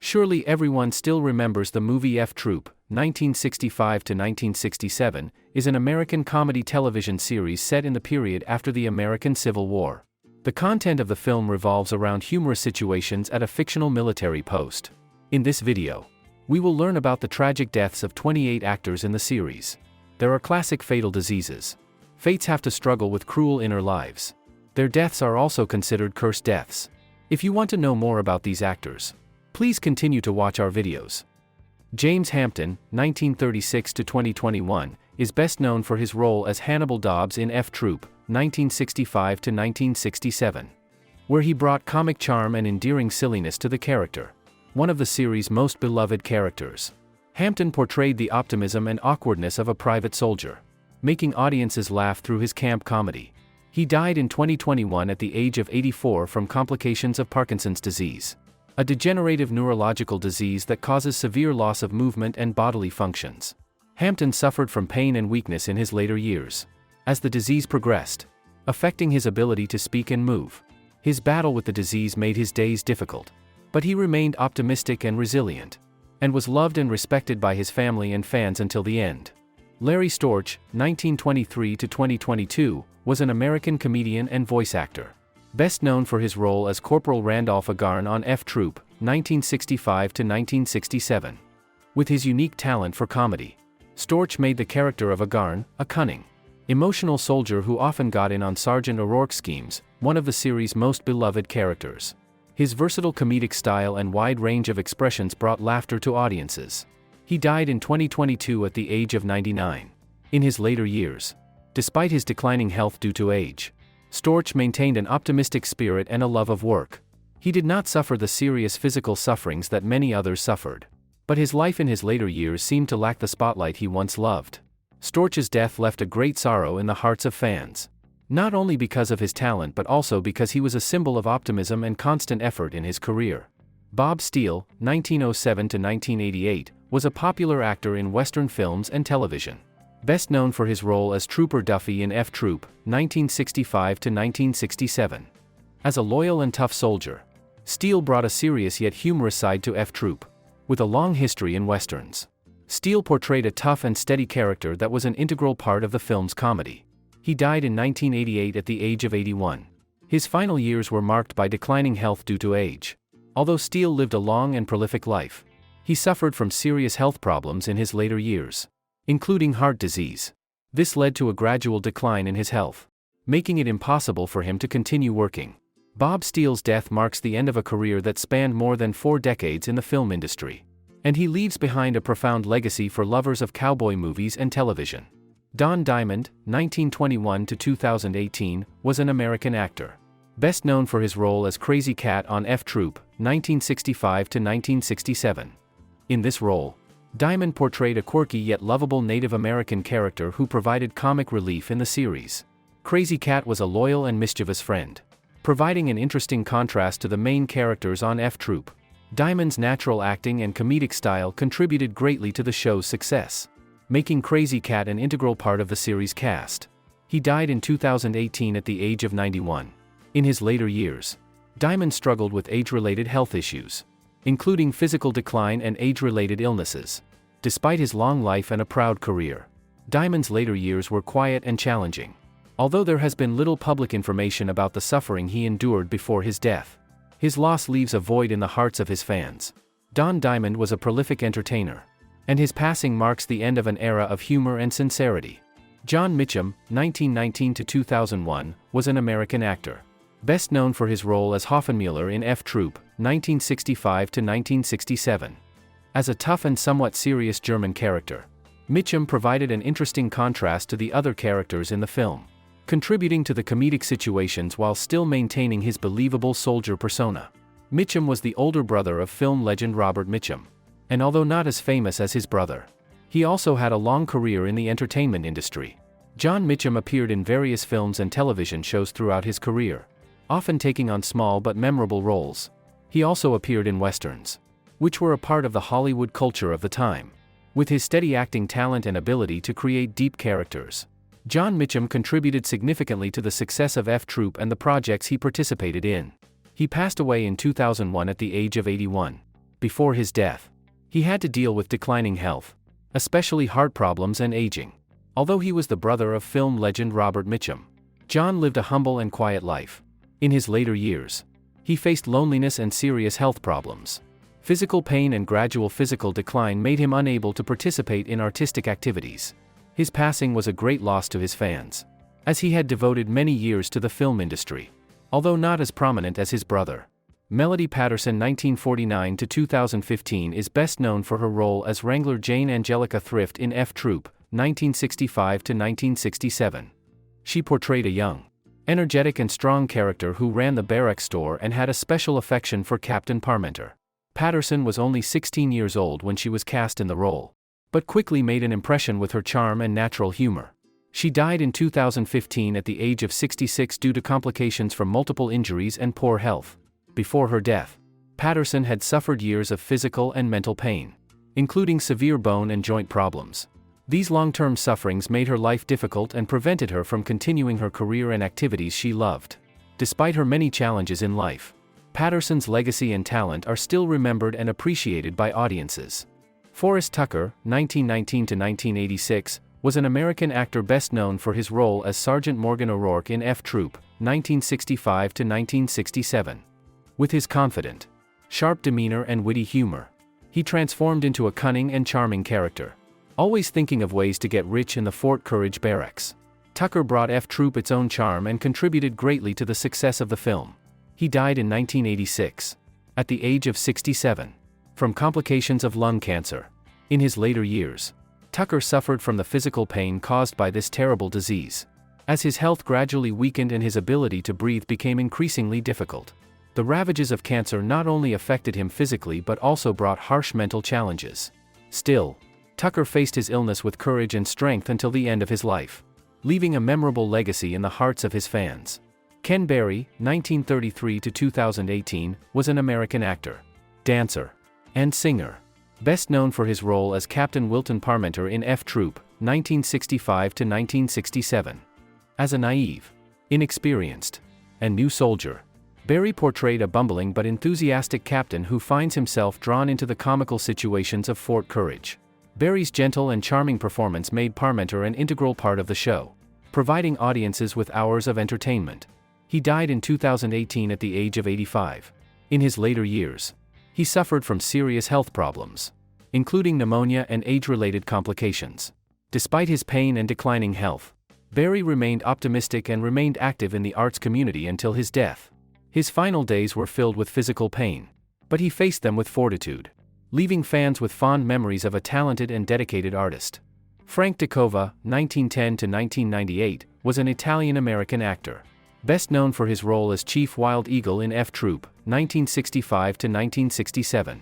Surely everyone still remembers the movie F Troop, 1965 to 1967, is an American comedy television series set in the period after the American Civil War. The content of the film revolves around humorous situations at a fictional military post. In this video, we will learn about the tragic deaths of 28 actors in the series. There are classic fatal diseases. Fates have to struggle with cruel inner lives. Their deaths are also considered cursed deaths. If you want to know more about these actors, please continue to watch our videos. James Hampton, 1936 to 2021, is best known for his role as Hannibal Dobbs in F Troop, 1965 to 1967, where he brought comic charm and endearing silliness to the character, one of the series' most beloved characters. Hampton portrayed the optimism and awkwardness of a private soldier, making audiences laugh through his camp comedy. He died in 2021 at the age of 84 from complications of Parkinson's disease, a degenerative neurological disease that causes severe loss of movement and bodily functions. Hampton suffered from pain and weakness in his later years, as the disease progressed, affecting his ability to speak and move. His battle with the disease made his days difficult, but he remained optimistic and resilient, and was loved and respected by his family and fans until the end. Larry Storch, 1923 to 2022, was an American comedian and voice actor, best known for his role as Corporal Randolph Agarn on F Troop, 1965 to 1967. With his unique talent for comedy, Storch made the character of Agarn a cunning, emotional soldier who often got in on Sergeant O'Rourke's schemes, one of the series' most beloved characters. His versatile comedic style and wide range of expressions brought laughter to audiences. He died in 2022 at the age of 99. In his later years, despite his declining health due to age, Storch maintained an optimistic spirit and a love of work. He did not suffer the serious physical sufferings that many others suffered, but his life in his later years seemed to lack the spotlight he once loved. Storch's death left a great sorrow in the hearts of fans, not only because of his talent but also because he was a symbol of optimism and constant effort in his career. Bob Steele, 1907 to 1988, was a popular actor in Western films and television, best known for his role as Trooper Duffy in F Troop, 1965 to 1967. As a loyal and tough soldier, Steele brought a serious yet humorous side to F Troop. With a long history in westerns, Steele portrayed a tough and steady character that was an integral part of the film's comedy. He died in 1988 at the age of 81. His final years were marked by declining health due to age. Although Steele lived a long and prolific life, he suffered from serious health problems in his later years, including heart disease. This led to a gradual decline in his health, making it impossible for him to continue working. Bob Steele's death marks the end of a career that spanned more than 4 decades in the film industry, and he leaves behind a profound legacy for lovers of cowboy movies and television. Don Diamond, 1921 to 2018, was an American actor, best known for his role as Crazy Cat on F Troop, 1965 to 1967. In this role, Diamond portrayed a quirky yet lovable Native American character who provided comic relief in the series. Crazy Cat was a loyal and mischievous friend, providing an interesting contrast to the main characters on F Troop. Diamond's natural acting and comedic style contributed greatly to the show's success, making Crazy Cat an integral part of the series cast. He died in 2018 at the age of 91. In his later years, Diamond struggled with age-related health issues, including physical decline and age-related illnesses. Despite his long life and a proud career, Diamond's later years were quiet and challenging. Although there has been little public information about the suffering he endured before his death, his loss leaves a void in the hearts of his fans. Don Diamond was a prolific entertainer, and his passing marks the end of an era of humor and sincerity. John Mitchum, 1919 to 2001, was an American actor, best known for his role as Hoffenmuller in F Troop, 1965 to 1967. As a tough and somewhat serious German character, Mitchum provided an interesting contrast to the other characters in the film, contributing to the comedic situations while still maintaining his believable soldier persona. Mitchum was the older brother of film legend Robert Mitchum, and although not as famous as his brother, he also had a long career in the entertainment industry. John Mitchum appeared in various films and television shows throughout his career, often taking on small but memorable roles. He also appeared in westerns, which were a part of the Hollywood culture of the time. With his steady acting talent and ability to create deep characters, John Mitchum contributed significantly to the success of F Troop and the projects he participated in. He passed away in 2001 at the age of 81. Before his death, he had to deal with declining health, especially heart problems and aging. Although he was the brother of film legend Robert Mitchum, John lived a humble and quiet life. In his later years, he faced loneliness and serious health problems. Physical pain and gradual physical decline made him unable to participate in artistic activities. His passing was a great loss to his fans, as he had devoted many years to the film industry, although not as prominent as his brother. Melody Patterson (1949–2015) is best known for her role as Wrangler Jane Angelica Thrift in F Troop, 1965–1967. She portrayed a young, energetic and strong character who ran the barrack store and had a special affection for Captain Parmenter. Patterson was only 16 years old when she was cast in the role, but quickly made an impression with her charm and natural humor. She died in 2015 at the age of 66 due to complications from multiple injuries and poor health. Before her death, Patterson had suffered years of physical and mental pain, including severe bone and joint problems. These long-term sufferings made her life difficult and prevented her from continuing her career and activities she loved. Despite her many challenges in life, Patterson's legacy and talent are still remembered and appreciated by audiences. Forrest Tucker, 1919–1986, was an American actor best known for his role as Sergeant Morgan O'Rourke in F Troop, 1965–1967. With his confident, sharp demeanor and witty humor, he transformed into a cunning and charming character, always thinking of ways to get rich in the Fort Courage barracks. Tucker brought F Troop its own charm and contributed greatly to the success of the film. He died in 1986, at the age of 67, from complications of lung cancer. In his later years, Tucker suffered from the physical pain caused by this terrible disease. As his health gradually weakened and his ability to breathe became increasingly difficult, the ravages of cancer not only affected him physically but also brought harsh mental challenges. Still, Tucker faced his illness with courage and strength until the end of his life, leaving a memorable legacy in the hearts of his fans. Ken Berry, 1933–2018, was an American actor, dancer, and singer, best known for his role as Captain Wilton Parmenter in F Troop, 1965–1967. As a naive, inexperienced, and new soldier, Berry portrayed a bumbling but enthusiastic captain who finds himself drawn into the comical situations of Fort Courage. Berry's gentle and charming performance made Parmenter an integral part of the show, providing audiences with hours of entertainment. He died in 2018 at the age of 85. In his later years, he suffered from serious health problems, including pneumonia and age-related complications. Despite his pain and declining health, Berry remained optimistic and remained active in the arts community until his death. His final days were filled with physical pain, but he faced them with fortitude, leaving fans with fond memories of a talented and dedicated artist. Frank DeCova, 1910–1998, was an Italian-American actor, best known for his role as Chief Wild Eagle in F Troop, 1965–1967.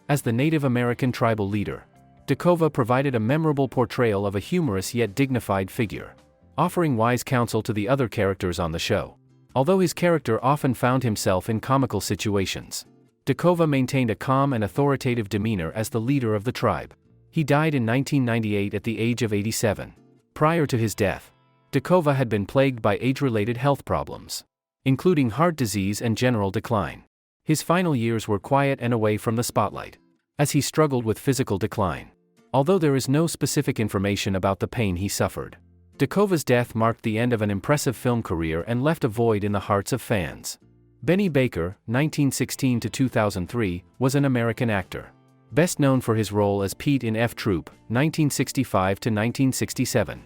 As the Native American tribal leader, DeCova provided a memorable portrayal of a humorous yet dignified figure, offering wise counsel to the other characters on the show. Although his character often found himself in comical situations, DeCova maintained a calm and authoritative demeanor as the leader of the tribe. He died in 1998 at the age of 87. Prior to his death, DeCova had been plagued by age-related health problems, including heart disease and general decline. His final years were quiet and away from the spotlight, as he struggled with physical decline. Although there is no specific information about the pain he suffered, DeCova's death marked the end of an impressive film career and left a void in the hearts of fans. Benny Baker, 1916–2003, was an American actor, best known for his role as Pete in F Troop, 1965–1967.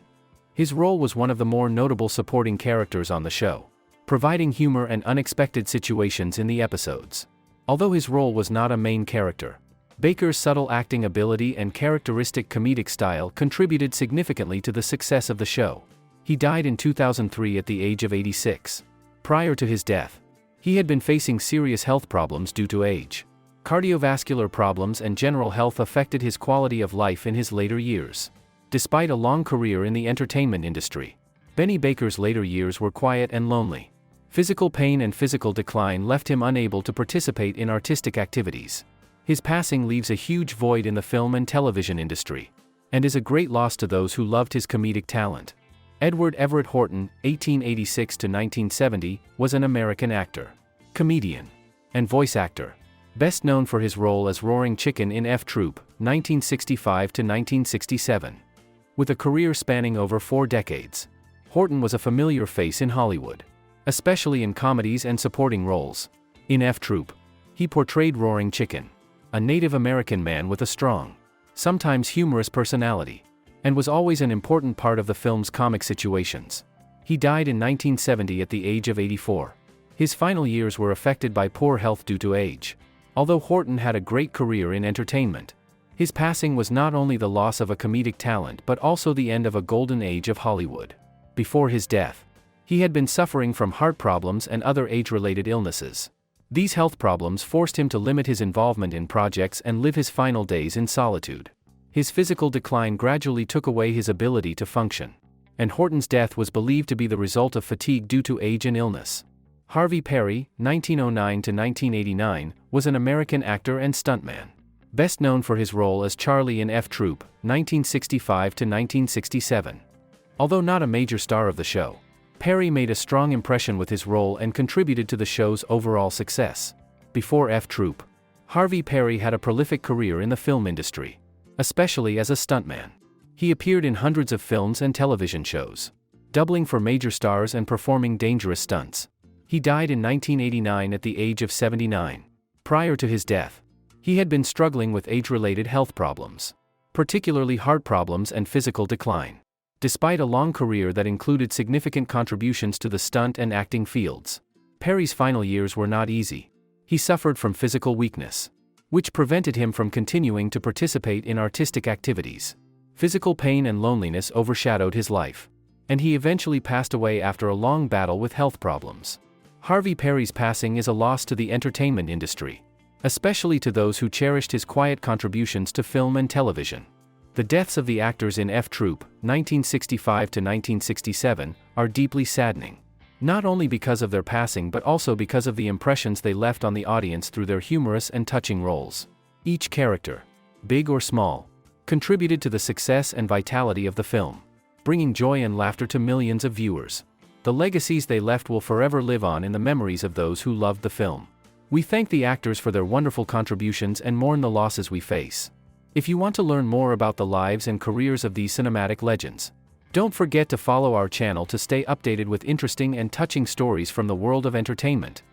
His role was one of the more notable supporting characters on the show, providing humor and unexpected situations in the episodes. Although his role was not a main character, Baker's subtle acting ability and characteristic comedic style contributed significantly to the success of the show. He died in 2003 at the age of 86. Prior to his death, he had been facing serious health problems due to age. Cardiovascular problems and general health affected his quality of life in his later years. Despite a long career in the entertainment industry, Benny Baker's later years were quiet and lonely. Physical pain and physical decline left him unable to participate in artistic activities. His passing leaves a huge void in the film and television industry, and is a great loss to those who loved his comedic talent. Edward Everett Horton, 1886–1970, was an American actor, comedian, and voice actor, Best known for his role as Roaring Chicken in F Troop, 1965 to 1967. With a career spanning over 4 decades, Horton was a familiar face in Hollywood, especially in comedies and supporting roles. In F Troop, he portrayed Roaring Chicken, a Native American man with a strong, sometimes humorous personality, and was always an important part of the film's comic situations. He died in 1970 at the age of 84. His final years were affected by poor health due to age. Although Horton had a great career in entertainment, his passing was not only the loss of a comedic talent but also the end of a golden age of Hollywood. Before his death, he had been suffering from heart problems and other age-related illnesses. These health problems forced him to limit his involvement in projects and live his final days in solitude. His physical decline gradually took away his ability to function, and Horton's death was believed to be the result of fatigue due to age and illness. Harvey Perry, 1909 to 1989, was an American actor and stuntman. Best known for his role as Charlie in F Troop, 1965 to 1967. Although not a major star of the show, Perry made a strong impression with his role and contributed to the show's overall success. Before F Troop, Harvey Perry had a prolific career in the film industry, especially as a stuntman. He appeared in hundreds of films and television shows, doubling for major stars and performing dangerous stunts. He died in 1989 at the age of 79. Prior to his death, he had been struggling with age-related health problems, particularly heart problems and physical decline. Despite a long career that included significant contributions to the stunt and acting fields, Perry's final years were not easy. He suffered from physical weakness, which prevented him from continuing to participate in artistic activities. Physical pain and loneliness overshadowed his life, and he eventually passed away after a long battle with health problems. Harvey Perry's passing is a loss to the entertainment industry, especially to those who cherished his quiet contributions to film and television. The deaths of the actors in F Troop, 1965 to 1967, are deeply saddening, not only because of their passing but also because of the impressions they left on the audience through their humorous and touching roles. Each character, big or small, contributed to the success and vitality of the film, bringing joy and laughter to millions of viewers. The legacies they left will forever live on in the memories of those who loved the film. We thank the actors for their wonderful contributions and mourn the losses we face. If you want to learn more about the lives and careers of these cinematic legends, don't forget to follow our channel to stay updated with interesting and touching stories from the world of entertainment.